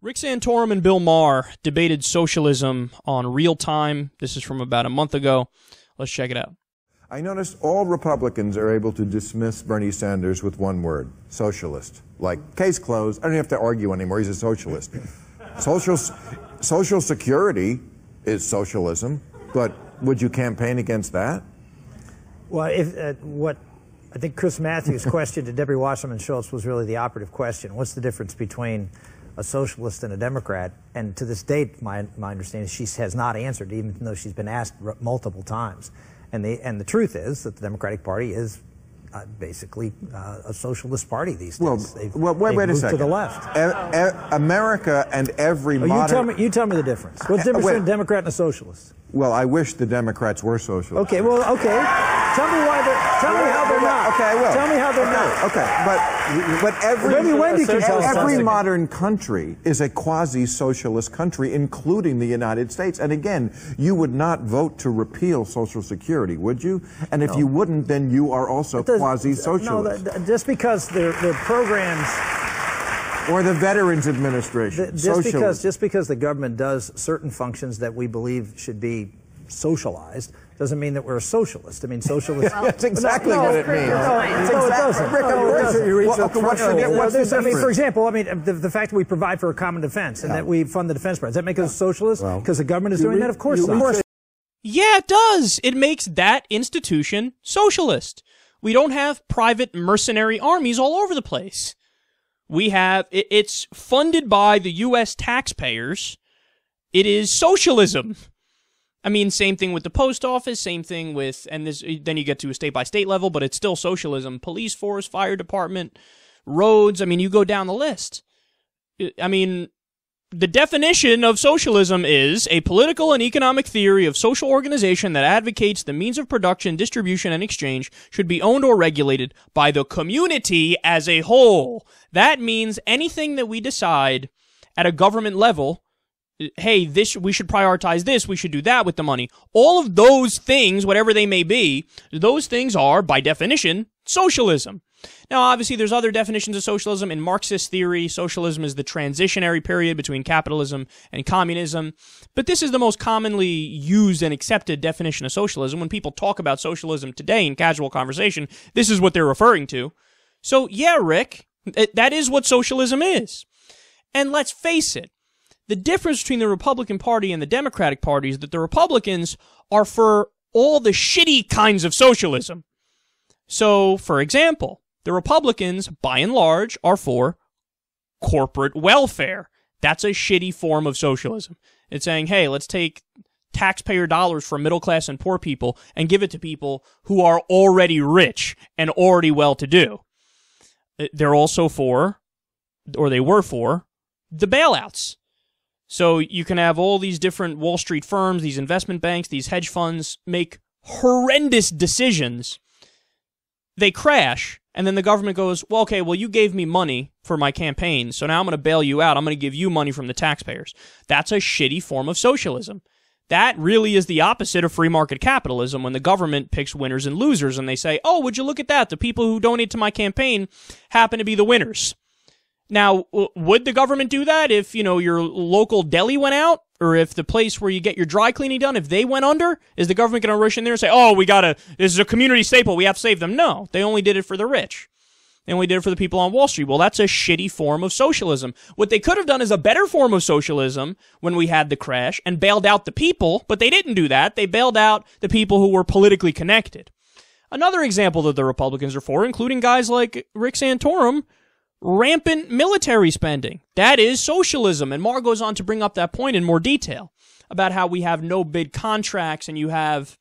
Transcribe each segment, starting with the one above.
Rick Santorum and Bill Maher debated socialism on Real Time. This is from about a month ago. Let's check it out. I noticed all Republicans are able to dismiss Bernie Sanders with one word: socialist. Like, case closed. I don't have to argue anymore. He's a socialist. Social Security is socialism, but would you campaign against that? Well, I think Chris Matthews' question to Debbie Wasserman Schultz was really the operative question. What's the difference between a socialist and a Democrat? And to this date, my understanding is she has not answered, even though she's been asked multiple times. And the truth is that the Democratic Party is basically a socialist party these days. Wait a second. To the left. America and every modern... You tell me the difference. What's the difference between a Democrat and a socialist? Well, I wish the Democrats were socialists. Okay, well, okay. Tell me how they're not. Okay, I will. Tell me how they're not. Okay, but every modern country is a quasi-socialist country, including the United States. And again, you would not vote to repeal Social Security, would you? And if you wouldn't, then you are also quasi-socialist. No, just because their programs... Or the Veterans Administration. Just because the government does certain functions that we believe should be socialized doesn't mean that we're a socialist. I mean, socialist... That's exactly what it means. No, it doesn't. For example, the fact that we provide for a common defense and that we fund the defense branch, does that make us a socialist? Because the government is doing that? Of course not. Yeah, it does. It makes that institution socialist. We don't have private mercenary armies all over the place. We have, it's funded by the U.S. taxpayers. It is socialism. I mean, same thing with the post office, same thing with, and this, then you get to a state-by-state level, but it's still socialism. Police force, fire department, roads, I mean, you go down the list. I mean, the definition of socialism is a political and economic theory of social organization that advocates the means of production, distribution, and exchange should be owned or regulated by the community as a whole. That means anything that we decide at a government level, hey, we should prioritize this, we should do that with the money. All of those things, whatever they may be, those things are, by definition, socialism. Now, obviously, there's other definitions of socialism. In Marxist theory, socialism is the transitionary period between capitalism and communism. But this is the most commonly used and accepted definition of socialism. When people talk about socialism today in casual conversation, this is what they're referring to. So, yeah, Rick, that is what socialism is. And let's face it, the difference between the Republican Party and the Democratic Party is that the Republicans are for all the shitty kinds of socialism. So, for example, the Republicans, by and large, are for corporate welfare. That's a shitty form of socialism. It's saying, hey, let's take taxpayer dollars from middle class and poor people and give it to people who are already rich and already well-to-do. They're also for, or they were for, the bailouts. So you can have all these different Wall Street firms, these investment banks, these hedge funds make horrendous decisions. They crash, and then the government goes, well, okay, well, you gave me money for my campaign, so now I'm going to bail you out. I'm going to give you money from the taxpayers. That's a shitty form of socialism. That really is the opposite of free market capitalism, when the government picks winners and losers, and they say, oh, would you look at that? The people who donate to my campaign happen to be the winners. Now, would the government do that if, your local deli went out? Or if the place where you get your dry cleaning done, if they went under? Is the government going to rush in there and say, oh, this is a community staple, we have to save them? No, they only did it for the rich. They only did it for the people on Wall Street. Well, that's a shitty form of socialism. What they could have done is a better form of socialism when we had the crash and bailed out the people, but they didn't do that. They bailed out the people who were politically connected. Another example that the Republicans are for, including guys like Rick Santorum, rampant military spending. That is socialism. And Maher goes on to bring up that point in more detail about how we have no bid contracts and you have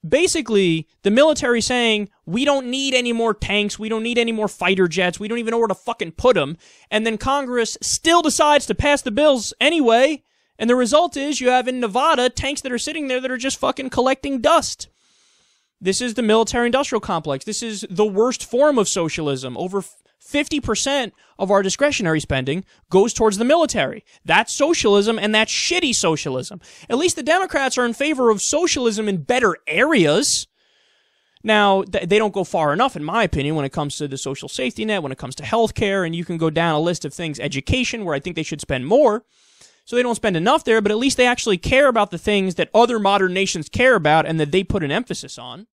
basically the military saying, we don't need any more tanks, we don't need any more fighter jets, we don't even know where to fucking put them. And then Congress still decides to pass the bills anyway. And the result is you have in Nevada tanks that are sitting there that are just fucking collecting dust. This is the military-industrial complex. This is the worst form of socialism. Over 50% of our discretionary spending goes towards the military. That's socialism, and that's shitty socialism. At least the Democrats are in favor of socialism in better areas. Now, they don't go far enough, in my opinion, when it comes to the social safety net, when it comes to healthcare, and you can go down a list of things, education, where I think they should spend more. So they don't spend enough there, but at least they actually care about the things that other modern nations care about and that they put an emphasis on.